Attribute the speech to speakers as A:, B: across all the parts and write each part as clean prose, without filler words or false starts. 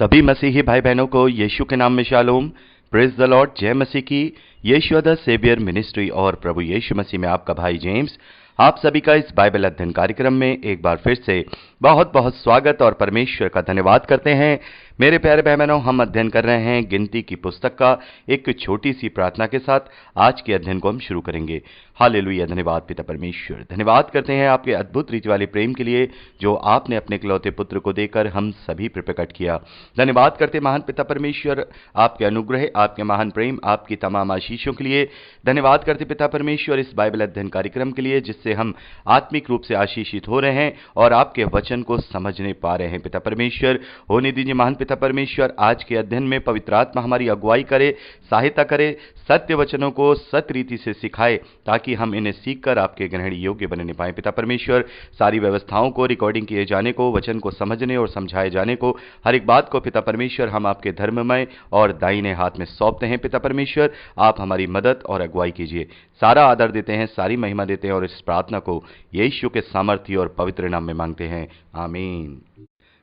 A: सभी मसीही भाई बहनों को यीशु के नाम में शालोम। Praise the Lord. जय मसीह की। यीशु द सेवियर मिनिस्ट्री और प्रभु यीशु मसीह में आपका भाई जेम्स आप सभी का इस बाइबल अध्ययन कार्यक्रम में एक बार फिर से बहुत बहुत स्वागत और परमेश्वर का धन्यवाद करते हैं। मेरे प्यारे भाई बहनों, हम अध्ययन कर रहे हैं गिनती की पुस्तक का। एक छोटी सी प्रार्थना के साथ आज के अध्ययन को हम शुरू करेंगे। हालेलुया। धन्यवाद पिता परमेश्वर, धन्यवाद करते हैं आपके अद्भुत रीति वाले प्रेम के लिए जो आपने अपने इकलौते पुत्र को देकर हम सभी पर प्रकट किया। धन्यवाद करते महान पिता परमेश्वर आपके अनुग्रह, आपके महान प्रेम, आपकी तमाम आशीषों के लिए। धन्यवाद करते पिता परमेश्वर इस बाइबल अध्ययन कार्यक्रम के लिए जिससे हम आत्मिक रूप से आशीषित हो रहे हैं और आपके वचन को समझने पा रहे हैं। पिता परमेश्वर होने दीजिए महान पिता परमेश्वर, आज के अध्ययन में पवित्र आत्मा हमारी अगुवाई करे, सहायता करे, सत्य वचनों को सत्य रीति से सिखाए ताकि हम इन्हें सीखकर आपके ग्रहण योग्य बनने पाए। पिता परमेश्वर सारी व्यवस्थाओं को, रिकॉर्डिंग किए जाने को, वचन को समझने और समझाए जाने को, हर एक बात को पिता परमेश्वर हम आपके धर्ममय और दाहिने हाथ में सौंपते हैं। पिता परमेश्वर आप हमारी मदद और अगुवाई कीजिए। सारा आदर देते हैं, सारी महिमा देते हैं और इस प्रार्थना को यीशु के सामर्थ्य और पवित्र नाम में मांगते हैं, आमीन।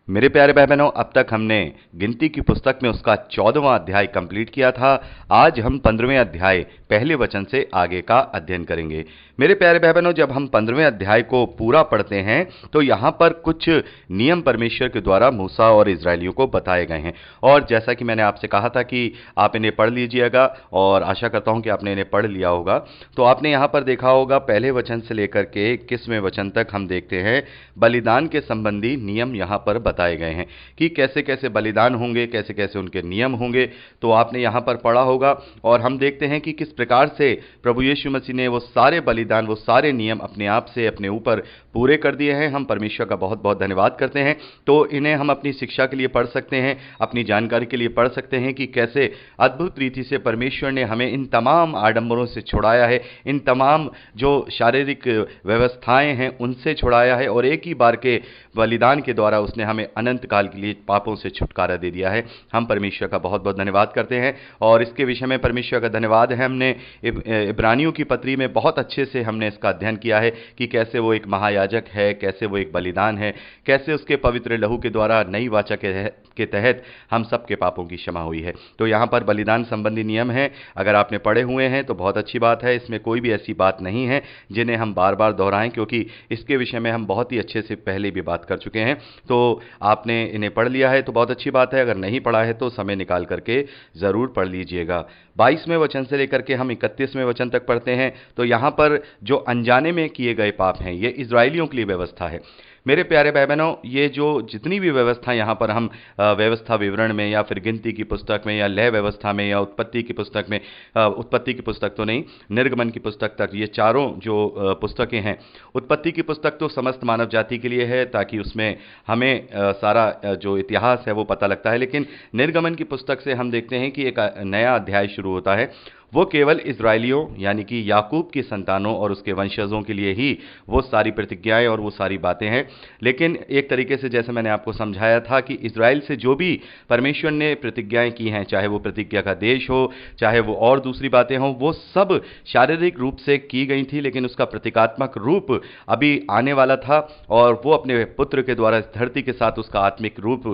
A: मेरे प्यारे भाई बहनों, अब तक हमने गिनती की पुस्तक में उसका 14वां अध्याय कंप्लीट किया था। आज हम 15वें अध्याय पहले वचन से आगे का अध्ययन करेंगे। मेरे प्यारे भाई बहनों, जब हम 15वें अध्याय को पूरा पढ़ते हैं तो यहाँ पर कुछ नियम परमेश्वर के द्वारा मूसा और इजरायलियों को बताए गए हैं और जैसा कि मैंने आपसे कहा था कि आप इन्हें पढ़ लीजिएगा और आशा करता हूँ कि आपने इन्हें पढ़ लिया होगा। तो आपने यहाँ पर देखा होगा पहले वचन से लेकर के 21वें वचन तक हम देखते हैं बलिदान के संबंधी नियम यहाँ पर बताए गए हैं कि कैसे कैसे बलिदान होंगे, कैसे कैसे उनके नियम होंगे। तो आपने यहाँ पर पढ़ा होगा और हम देखते हैं कि किस प्रकार से प्रभु यीशु मसीह ने वो सारे बलिदान, वो सारे नियम अपने आप से अपने ऊपर पूरे कर दिए हैं। हम परमेश्वर का बहुत बहुत धन्यवाद करते हैं। तो इन्हें हम अपनी शिक्षा के लिए पढ़ सकते हैं, अपनी जानकारी के लिए पढ़ सकते हैं कि कैसे अद्भुत रीति से परमेश्वर ने हमें इन तमाम आडंबरों से छुड़ाया है, इन तमाम जो शारीरिक व्यवस्थाएं हैं उनसे छुड़ाया है और एक ही बार के बलिदान के द्वारा उसने हमें अनंत काल के लिए पापों से छुटकारा दे दिया है। हम परमेश्वर का बहुत बहुत धन्यवाद करते हैं और इसके विषय में परमेश्वर का धन्यवाद है। हमने इब्रानियों की पत्री में बहुत अच्छे से हमने इसका अध्ययन किया है कि कैसे वो एक महायाजक है, कैसे वो एक बलिदान है, कैसे उसके पवित्र लहू के द्वारा नई वाचा के तहत हम सबके पापों की क्षमा हुई है। तो यहाँ पर बलिदान संबंधी नियम है। अगर आपने पढ़े हुए हैं तो बहुत अच्छी बात है। इसमें कोई भी ऐसी बात नहीं है जिन्हें हम बार बार दोहराएं क्योंकि इसके विषय में हम बहुत ही अच्छे से पहले भी बात कर चुके हैं। तो आपने इन्हें पढ़ लिया है तो बहुत अच्छी बात है। अगर नहीं पढ़ा है तो समय निकाल करके ज़रूर पढ़ लीजिएगा। 22वें वचन से लेकर के हम 31वें वचन तक पढ़ते हैं। तो यहाँ पर जो अनजाने में किए गए पाप हैं ये इजरायलियों के लिए व्यवस्था है। मेरे प्यारे भाई बहनों, ये जो जितनी भी व्यवस्था यहाँ पर हम व्यवस्था विवरण में या फिर गिनती की पुस्तक में या लय व्यवस्था में या उत्पत्ति की पुस्तक में, उत्पत्ति की पुस्तक तो नहीं, निर्गमन की पुस्तक तक, ये चारों जो पुस्तकें हैं, उत्पत्ति की पुस्तक तो समस्त मानव जाति के लिए है ताकि उसमें हमें सारा जो इतिहास है वो पता लगता है। लेकिन निर्गमन की पुस्तक से हम देखते हैं कि एक नया अध्याय शुरू होता है। वो केवल इजरायलियों यानी कि याकूब की संतानों और उसके वंशजों के लिए ही वो सारी प्रतिज्ञाएं और वो सारी बातें हैं। लेकिन एक तरीके से जैसे मैंने आपको समझाया था कि इजराइल से जो भी परमेश्वर ने प्रतिज्ञाएं की हैं, चाहे वो प्रतिज्ञा का देश हो, चाहे वो और दूसरी बातें हों, वो सब शारीरिक रूप से की गई थी लेकिन उसका प्रतीकात्मक रूप अभी आने वाला था और वो अपने पुत्र के द्वारा इस धरती के साथ उसका आत्मिक रूप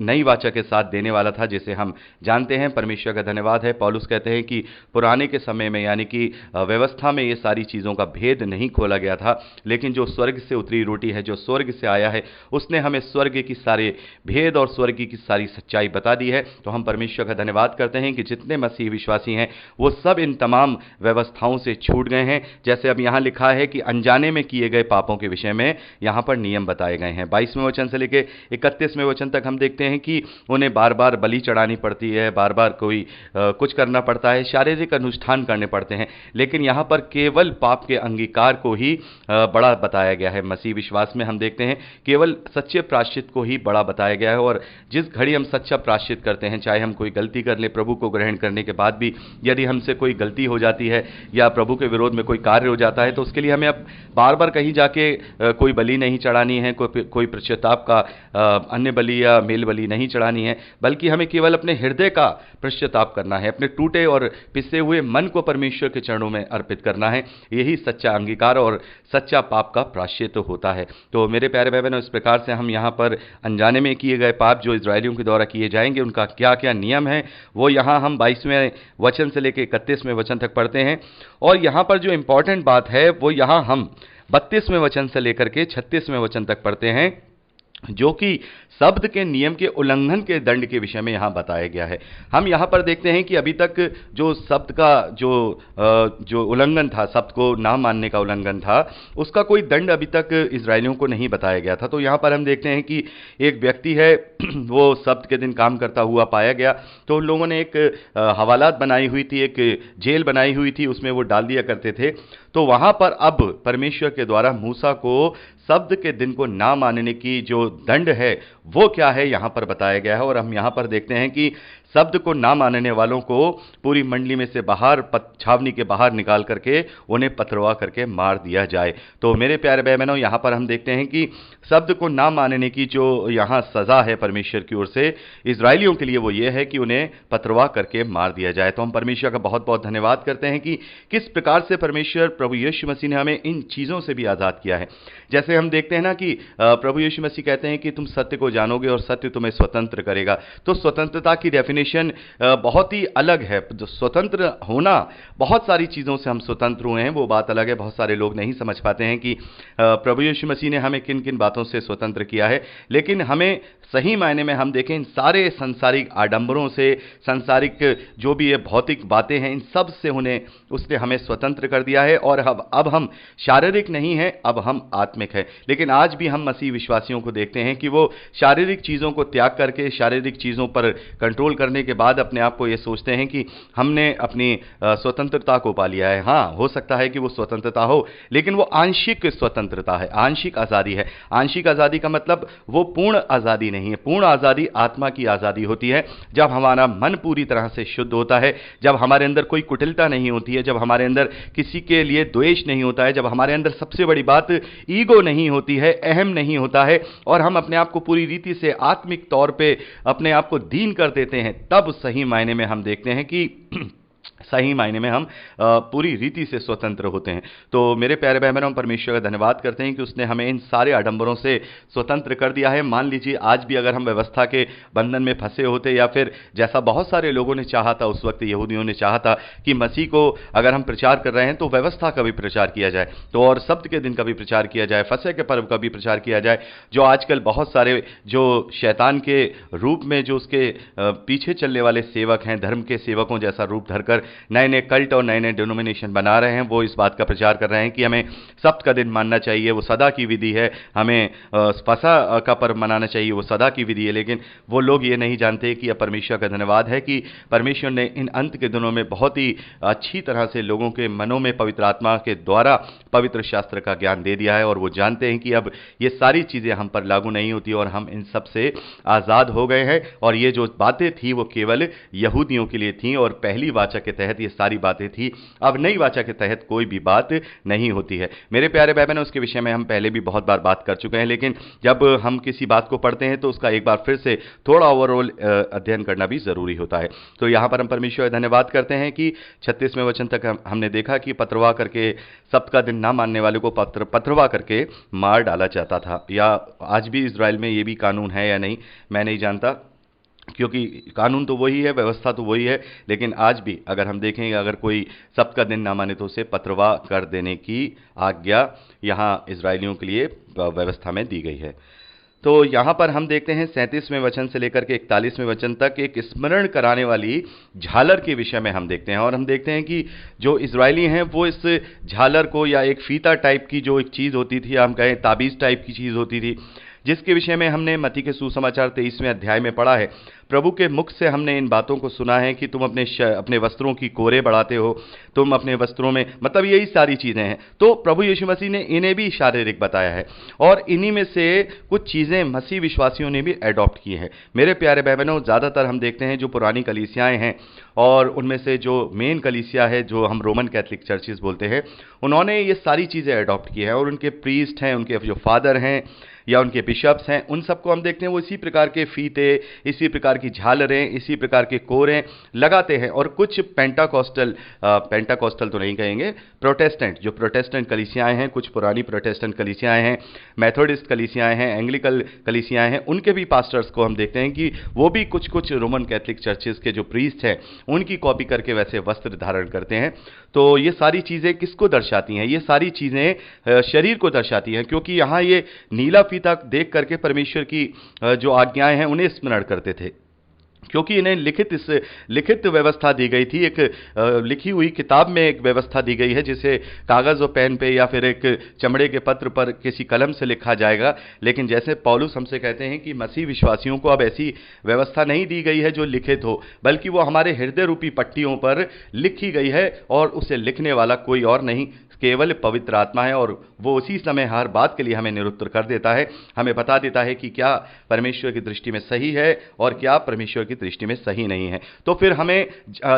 A: नई वाचा के साथ देने वाला था, जिसे हम जानते हैं। परमेश्वर का धन्यवाद है। पौलुस कहते हैं कि पुराने के समय में यानी कि व्यवस्था में ये सारी चीज़ों का भेद नहीं खोला गया था, लेकिन जो स्वर्ग से उतरी रोटी है, जो स्वर्ग से आया है, उसने हमें स्वर्ग की सारे भेद और स्वर्ग की सारी सच्चाई बता दी है। तो हम परमेश्वर का धन्यवाद करते हैं कि जितने मसीह विश्वासी हैं वो सब इन तमाम व्यवस्थाओं से छूट गए हैं। जैसे अब यहाँ लिखा है कि अनजाने में किए गए पापों के विषय में यहाँ पर नियम बताए गए हैं। 22वें वचन से लेकर 31वें वचन तक हम देखते हैं कि उन्हें बार बार बलि चढ़ानी पड़ती है, बार बार कोई कुछ करना पड़ता है, शारीरिक अनुष्ठान करने पड़ते हैं। लेकिन यहाँ पर केवल पाप के अंगीकार को ही बड़ा बताया गया है। मसीह विश्वास में हम देखते हैं केवल सच्चे प्रायश्चित को ही बड़ा बताया गया है और जिस घड़ी हम सच्चा प्रायश्चित करते हैं, चाहे हम कोई गलती कर ले, प्रभु को ग्रहण करने के बाद भी यदि हमसे कोई गलती हो जाती है या प्रभु के विरोध में कोई कार्य हो जाता है तो उसके लिए हमें अब बार बार कहीं जाके कोई बलि नहीं चढ़ानी है, कोई पश्चाताप का अन्य बलि या मेल बलि नहीं चढ़ानी है, बल्कि हमें केवल अपने हृदय का पश्चाताप करना है, अपने टूटे और पिसे हुए मन को परमेश्वर के चरणों में अर्पित करना है। यही सच्चा अंगीकार और सच्चा पाप का प्रायश्चित होता है। तो मेरे प्यारे भाई बहनों, इस प्रकार से हम यहाँ पर अनजाने में किए गए पाप जो इजरायलियों के द्वारा किए जाएंगे, उनका क्या क्या नियम है, वो यहाँ हम 22वें वचन से लेकर 31वें वचन तक पढ़ते हैं। और यहाँ पर जो इंपॉर्टेंट बात है वो यहाँ हम 32वें वचन से लेकर के 36वें वचन तक पढ़ते हैं, जो कि शब्द के नियम के उल्लंघन के दंड के विषय में यहाँ बताया गया है। हम यहाँ पर देखते हैं कि अभी तक जो शब्द का जो उल्लंघन था, शब्द को ना मानने का उल्लंघन था, उसका कोई दंड अभी तक इजरायलियों को नहीं बताया गया था। तो यहाँ पर हम देखते हैं कि एक व्यक्ति है वो शब्द के दिन काम करता हुआ पाया गया, तो उन लोगों ने एक हवालात बनाई हुई थी, एक जेल बनाई हुई थी, उसमें वो डाल दिया करते थे। तो वहाँ पर अब परमेश्वर के द्वारा मूसा को शब्द के दिन को ना मानने की जो दंड है वो क्या है यहाँ पर बताया गया है। और हम यहाँ पर देखते हैं कि शब्द को ना मानने वालों को पूरी मंडली में से बाहर, छावनी के बाहर निकाल करके उन्हें पथरवा करके मार दिया जाए। तो मेरे प्यारे भाई बहनों, यहाँ पर हम देखते हैं कि शब्द को ना मानने की जो यहाँ सज़ा है परमेश्वर की ओर से इजरायलियों के लिए, वो ये है कि उन्हें पथरवा करके मार दिया जाए। तो हम परमेश्वर का बहुत बहुत धन्यवाद करते हैं कि किस प्रकार से परमेश्वर प्रभु यीशु मसीह ने हमें इन चीज़ों से भी आज़ाद किया है। जैसे हम देखते हैं ना कि प्रभु यीशु मसीह कहते हैं कि तुम सत्य को जानोगे और सत्य तुम्हें स्वतंत्र करेगा। तो स्वतंत्रता की डेफिनेशन बहुत ही अलग है। जो स्वतंत्र होना, बहुत सारी चीज़ों से हम स्वतंत्र हुए हैं, वो बात अलग है। बहुत सारे लोग नहीं समझ पाते हैं कि प्रभु यीशु मसीह ने हमें किन किन बातों से स्वतंत्र किया है। लेकिन हमें सही मायने में हम देखें, इन सारे संसारिक आडंबरों से, संसारिक जो भी ये भौतिक बातें हैं, इन सब से उसने हमें स्वतंत्र कर दिया है। और अब हम शारीरिक नहीं हैं, अब हम आत्मिक हैं। लेकिन आज भी हम मसीह विश्वासियों को देखते हैं कि वो शारीरिक चीज़ों को त्याग करके, शारीरिक चीज़ों पर कंट्रोल करने के बाद अपने आप को ये सोचते हैं कि हमने अपनी स्वतंत्रता को पा लिया है। हाँ, हो सकता है कि वो स्वतंत्रता हो, लेकिन वो आंशिक स्वतंत्रता है, आंशिक आज़ादी है। आंशिक आज़ादी का मतलब वो पूर्ण आज़ादी नहीं है। पूर्ण आज़ादी आत्मा की आज़ादी होती है, जब हमारा मन पूरी तरह से शुद्ध होता है, जब हमारे अंदर कोई कुटिलता नहीं होती है, जब हमारे अंदर किसी के लिए द्वेष नहीं होता है, जब हमारे अंदर सबसे बड़ी बात ईगो नहीं होती है, अहम नहीं होता है, और हम अपने आप को पूरी रीति से आत्मिक तौर पे अपने आप को दीन कर देते हैं, तब सही मायने में हम देखते हैं कि सही मायने में हम पूरी रीति से स्वतंत्र होते हैं। तो मेरे प्यारे भाई बहनों, हम परमेश्वर का धन्यवाद करते हैं कि उसने हमें इन सारे आडंबरों से स्वतंत्र कर दिया है। मान लीजिए आज भी अगर हम व्यवस्था के बंधन में फंसे होते, या फिर जैसा बहुत सारे लोगों ने चाहा था, उस वक्त यहूदियों ने चाहा था कि मसीह को अगर हम प्रचार कर रहे हैं तो व्यवस्था का भी प्रचार किया जाए, तो और शब्द के दिन का भी प्रचार किया जाए, फसह के पर्व का भी प्रचार किया जाए, जो आजकल बहुत सारे जो शैतान के रूप में जो उसके पीछे चलने वाले सेवक हैं, धर्म के सेवकों जैसा रूप धरकर नए नए कल्ट और नए नए डिनोमिनेशन बना रहे हैं, वो इस बात का प्रचार कर रहे हैं कि हमें सब्त का दिन मानना चाहिए, वो सदा की विधि है, हमें फसह का पर्व मनाना चाहिए, वो सदा की विधि है। लेकिन वो लोग ये नहीं जानते कि अब परमेश्वर का धन्यवाद है कि परमेश्वर ने इन अंत के दिनों में बहुत ही अच्छी तरह से लोगों के मनों में पवित्र आत्मा के द्वारा पवित्र शास्त्र का ज्ञान दे दिया है, और वो जानते हैं कि अब ये सारी चीज़ें हम पर लागू नहीं होती और हम इन सब से आज़ाद हो गए हैं। और ये जो बातें थी वो केवल यहूदियों के लिए थी, और पहली वाचा के तहत ये सारी बातें थी। अब नई वाचा के तहत कोई भी बात नहीं होती है। मेरे प्यारे भाई बहनों, उसके विषय में हम पहले भी बहुत बार बात कर चुके हैं, लेकिन जब हम किसी बात को पढ़ते हैं तो उसका एक बार फिर से थोड़ा ओवरऑल अध्ययन करना भी जरूरी होता है। तो यहाँ पर हम परमेश्वर का धन्यवाद करते हैं कि 36वें वचन तक हमने देखा कि पथरवा करके, सब्त का दिन ना मानने वाले को पथरवा करके मार डाला जाता था। या आज भी इजराइल में ये भी कानून है या नहीं, मैं नहीं जानता, क्योंकि कानून तो वही है, व्यवस्था तो वही है, लेकिन आज भी अगर हम देखें, अगर कोई सब्त का दिन ना माने तो उसे पथरवा कर देने की आज्ञा यहाँ इजरायलियों के लिए व्यवस्था में दी गई है। तो यहाँ पर हम देखते हैं 37वें वचन से लेकर के 41वें वचन तक एक स्मरण कराने वाली झालर के विषय में हम देखते हैं, और हम देखते हैं कि जो इजरायली हैं वो इस झालर को, या एक फीता टाइप की जो एक चीज़ होती थी, हम कहें ताबीज़ टाइप की चीज़ होती थी, जिसके विषय में हमने मत्ती के सुसमाचार 23वें अध्याय में पढ़ा है। प्रभु के मुख से हमने इन बातों को सुना है कि तुम अपने वस्त्रों की कोरे बढ़ाते हो, तुम अपने वस्त्रों में, मतलब यही सारी चीज़ें हैं। तो प्रभु यीशु मसीह ने इन्हें भी शारीरिक बताया है, और इन्हीं में से कुछ चीज़ें मसीह विश्वासियों ने भी एडॉप्ट की हैं। मेरे प्यारे भाई बहनों, ज़्यादातर हम देखते हैं जो पुरानी कलीसियाएँ हैं, और उनमें से जो मेन कलीसिया है, जो हम रोमन कैथलिक चर्चेस बोलते हैं, उन्होंने ये सारी चीज़ें एडॉप्ट की हैं, और उनके प्रीस्ट हैं, उनके जो फादर हैं या उनके बिशप्स हैं, उन सबको हम देखते हैं वो इसी प्रकार के फीते, इसी प्रकार की झालरें, इसी प्रकार के कोरें लगाते हैं। और कुछ पेंटाकोस्टल तो नहीं कहेंगे, प्रोटेस्टेंट, जो प्रोटेस्टेंट कलीसियाएं हैं, कुछ पुरानी प्रोटेस्टेंट कलीसियाएं हैं, मेथोडिस्ट कलीसियाएं हैं, एंग्लिकल कलीसियाएं हैं, उनके भी पास्टर्स को हम देखते हैं कि वो भी कुछ कुछ रोमन कैथलिक चर्चेस के जो प्रीस्ट हैं उनकी कॉपी करके वैसे वस्त्र धारण करते हैं। तो ये सारी चीज़ें किसको दर्शाती हैं? ये सारी चीज़ें शरीर को दर्शाती हैं, क्योंकि यहाँ ये नीला फीता देख करके परमेश्वर की जो आज्ञाएं हैं उन्हें स्मरण करते थे, क्योंकि इन्हें लिखित व्यवस्था दी गई थी। एक लिखी हुई किताब में एक व्यवस्था दी गई है, जिसे कागज़ और पेन पे या फिर एक चमड़े के पत्र पर किसी कलम से लिखा जाएगा। लेकिन जैसे पौलुस हमसे कहते हैं कि मसीह विश्वासियों को अब ऐसी व्यवस्था नहीं दी गई है जो लिखित हो, बल्कि वो हमारे हृदय रूपी पट्टियों पर लिखी गई है, और उसे लिखने वाला कोई और नहीं, केवल पवित्र आत्मा है। और वो उसी समय हर बात के लिए हमें निरुत्तर कर देता है, हमें बता देता है कि क्या परमेश्वर की दृष्टि में सही है और क्या परमेश्वर की दृष्टि में सही नहीं है। तो फिर हमें,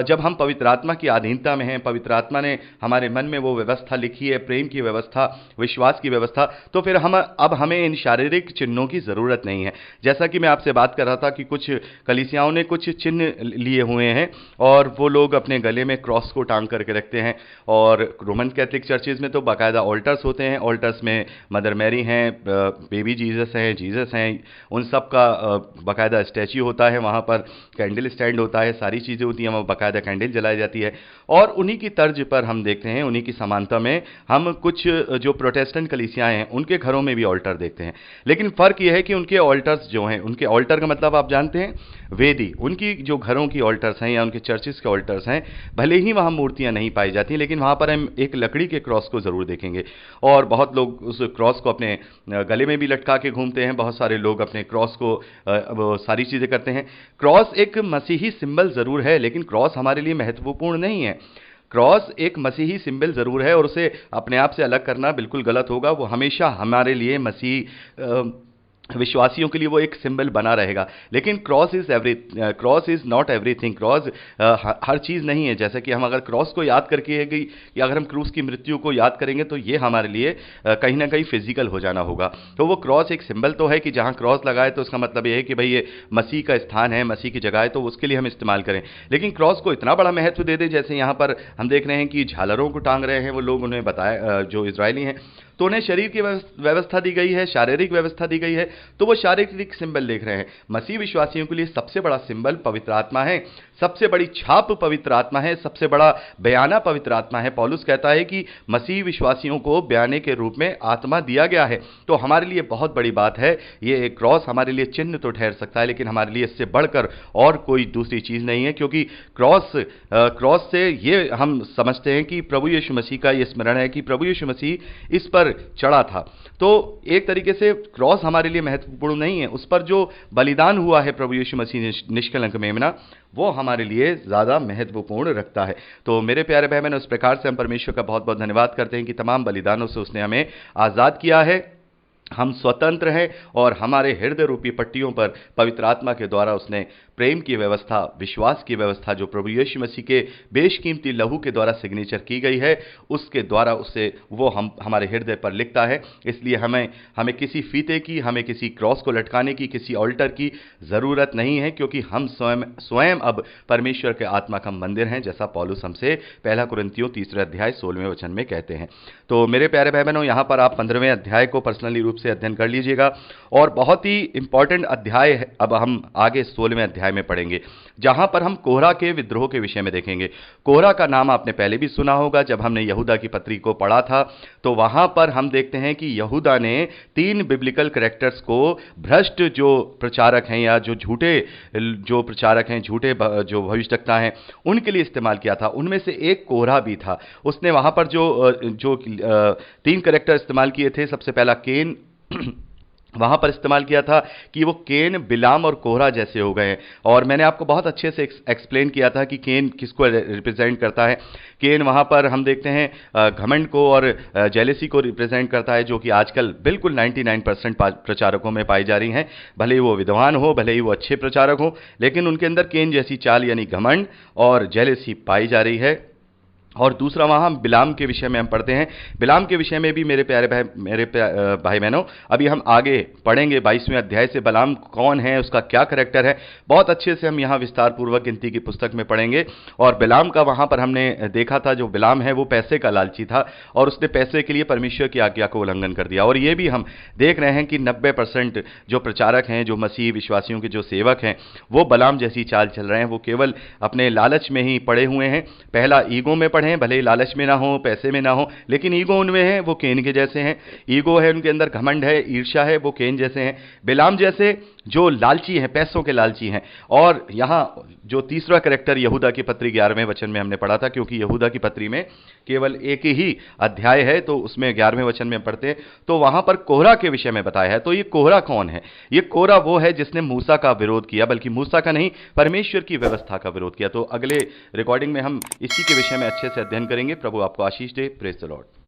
A: जब हम पवित्र आत्मा की अधीनता में हैं, पवित्र आत्मा ने हमारे मन में वो व्यवस्था लिखी है, प्रेम की व्यवस्था, विश्वास की व्यवस्था, तो फिर अब हमें इन शारीरिक चिन्हों की ज़रूरत नहीं है। जैसा कि मैं आपसे बात कर रहा था कि कुछ कलीसियाओं ने कुछ चिन्ह लिए हुए हैं, और वो लोग अपने गले में क्रॉस को टांग करके रखते हैं। और रोमन कैथलिक चर्चेज में तो बाकायदा ऑल्टर्स होते हैं, ऑल्टर्स में मदर मैरी हैं, बेबी जीसस हैं, उन सब का बाकायदा स्टैच्यू होता है, वहाँ पर कैंडल स्टैंड होता है, सारी चीज़ें होती हैं, वहाँ बाकायदा कैंडल जलाई जाती है। और उन्हीं की तर्ज पर हम देखते हैं, उन्हीं की समानता में हम कुछ जो प्रोटेस्टेंट कलीसियाएं हैं उनके घरों में भी ऑल्टर देखते हैं। लेकिन फ़र्क यह है कि उनके ऑल्टर्स जो हैं, उनके ऑल्टर का मतलब आप जानते हैं, वेदी। उनकी जो घरों की ऑल्टर्स हैं या उनके चर्चिस के ऑल्टर्स हैं, भले ही वहाँ मूर्तियाँ नहीं पाई जाती, लेकिन वहाँ पर हम एक लकड़ी के क्रॉस को ज़रूर देखेंगे। और बहुत लोग उस क्रॉस को अपने गले में भी लटका के घूमते हैं, बहुत सारे लोग अपने क्रॉस को वो सारी चीज़ें करते हैं। क्रॉस एक मसीही सिंबल ज़रूर है, लेकिन क्रॉस हमारे लिए महत्वपूर्ण नहीं है। क्रॉस एक मसीही सिंबल ज़रूर है, और उसे अपने आप से अलग करना बिल्कुल गलत होगा। वो हमेशा हमारे लिए मसीह विश्वासियों के लिए वो एक सिंबल बना रहेगा। लेकिन cross is not everything. Cross हर चीज़ नहीं है। जैसे कि हम अगर क्रॉस को याद करके कि अगर हम क्रूस की मृत्यु को याद करेंगे तो ये हमारे लिए कहीं ना कहीं फिजिकल हो जाना होगा। तो वो क्रॉस एक सिंबल तो है कि जहाँ क्रॉस लगाए तो उसका मतलब ये है कि भाई ये मसीह का स्थान है, मसीह की जगह है, तो उसके लिए हम इस्तेमाल करें। लेकिन क्रॉस को इतना बड़ा महत्व दे दें, जैसे यहाँ पर हम देख रहे हैं कि झालरों को टांग रहे हैं वो लोग, उन्हें बताया जो इजरायली हैं, तो उन्हें शरीर की व्यवस्था दी गई है, शारीरिक व्यवस्था दी गई है, तो वो शारीरिक सिंबल देख रहे हैं। मसीह विश्वासियों के लिए सबसे बड़ा सिंबल पवित्र आत्मा है, सबसे बड़ी छाप पवित्र आत्मा है, सबसे बड़ा बयाना पवित्र आत्मा है। पौलुस कहता है कि मसीह विश्वासियों को बयाने के रूप में आत्मा दिया गया है। तो हमारे लिए बहुत बड़ी बात है। ये क्रॉस हमारे लिए चिन्ह तो ठहर सकता है, लेकिन हमारे लिए इससे बढ़कर और कोई दूसरी चीज़ नहीं है, क्योंकि क्रॉस से ये हम समझते हैं कि प्रभु यीशु मसीह का ये स्मरण है कि प्रभु यीशु मसीह इस पर चढ़ा था। तो एक तरीके से क्रॉस हमारे लिए महत्वपूर्ण नहीं है, उस पर जो बलिदान हुआ है प्रभु यीशु मसीह निष्कलंक मेमना, वो हमारे लिए ज़्यादा महत्वपूर्ण रखता है। तो मेरे प्यारे भाई बहन, उस प्रकार से हम परमेश्वर का बहुत बहुत धन्यवाद करते हैं कि तमाम बलिदानों से उसने हमें आज़ाद किया है। हम स्वतंत्र हैं, और हमारे हृदय रूपी पट्टियों पर पवित्र आत्मा के द्वारा उसने प्रेम की व्यवस्था, विश्वास की व्यवस्था, जो प्रभु यीशु मसीह के बेशकीमती लहू के द्वारा सिग्नेचर की गई है, उसके द्वारा उसे वो हमारे हृदय पर लिखता है। इसलिए हमें किसी फीते की, हमें किसी क्रॉस को लटकाने की, किसी ऑल्टर की ज़रूरत नहीं है, क्योंकि हम स्वयं अब परमेश्वर के आत्मा का मंदिर हैं, जैसा पौलुस हमसे 1 कुरिन्थियों 3 अध्याय 16वें वचन में कहते हैं। तो मेरे प्यारे भाई बहनों, यहाँ पर आप 15वें अध्याय को पर्सनली रूप से अध्ययन कर लीजिएगा, और बहुत ही इंपॉर्टेंट अध्याय है। अब हम आगे 16वें अध्याय में पढ़ेंगे, जहां पर हम कोरह के विद्रोह के विषय में देखेंगे। कोरह का नाम आपने पहले भी सुना होगा, जब हमने यहूदा की पत्री को पढ़ा था, तो वहां पर हम देखते हैं कि यहूदा ने 3 बिब्लिकल कैरेक्टर्स को भ्रष्ट जो प्रचारक हैं या जो झूठे जो प्रचारक हैं, झूठे जो भविष्यवक्ता हैं, उनके लिए इस्तेमाल किया था। उनमें से एक कोरह भी था। उसने वहां पर जो 3 कैरेक्टर इस्तेमाल किए थे। सबसे पहला केन वहां पर इस्तेमाल किया था कि वो केन, बिलाम और कोरह जैसे हो गए। और मैंने आपको बहुत अच्छे से एक्सप्लेन किया था कि केन किसको रिप्रेजेंट करता है। केन वहां पर हम देखते हैं घमंड को और जेलेसी को रिप्रेजेंट करता है, जो कि आजकल बिल्कुल 99% प्रचारकों में पाई जा रही हैं। भले ही वो विद्वान हो, भले ही वो अच्छे प्रचारक हो, लेकिन उनके अंदर केन जैसी चाल यानी घमंड और जेलेसी पाई जा रही है। और दूसरा वहाँ बिलाम के विषय में हम पढ़ते हैं। बिलाम के विषय में भी मेरे प्यारे भाई बहनों, अभी हम आगे पढ़ेंगे 22वें अध्याय से बिलाम कौन है, उसका क्या करैक्टर है, बहुत अच्छे से हम यहाँ विस्तार पूर्वक गिनती की पुस्तक में पढ़ेंगे। और बिलाम का वहाँ पर हमने देखा था, जो बिलाम है वो पैसे का लालची था और उसने पैसे के लिए परमेश्वर की आज्ञा को उल्लंघन कर दिया। और ये भी हम देख रहे हैं कि 90% जो प्रचारक हैं, जो मसीह विश्वासियों के जो सेवक हैं, वो बिलाम जैसी चाल चल रहे हैं। वो केवल अपने लालच में ही पड़े हुए हैं। पहला ईगो में पड़े हैं, भले ही लालच में ना हो, पैसे में ना हो, लेकिन ईगो उनमें है, वो केन के जैसे हैं। ईगो है उनके अंदर, घमंड है, ईर्ष्या है, वो केन जैसे हैं। बिलाम जैसे जो लालची हैं, पैसों के लालची हैं। और यहां जो तीसरा कैरेक्टर यहूदा की पत्री 11वें वचन में हमने पढ़ा था, क्योंकि यहूदा की पत्री में केवल एक ही अध्याय है, तो उसमें 11वें वचन में पढ़ते हैं, तो वहां पर कोहरा के विषय में बताया है। तो ये कोहरा कौन है? ये कोहरा वो है जिसने मूसा का विरोध किया, बल्कि मूसा का नहीं, परमेश्वर की व्यवस्था का विरोध किया। तो अगले रिकॉर्डिंग में हम इसी के विषय में अच्छे से अध्ययन करेंगे। प्रभु आपको आशीष दे। Praise the Lord.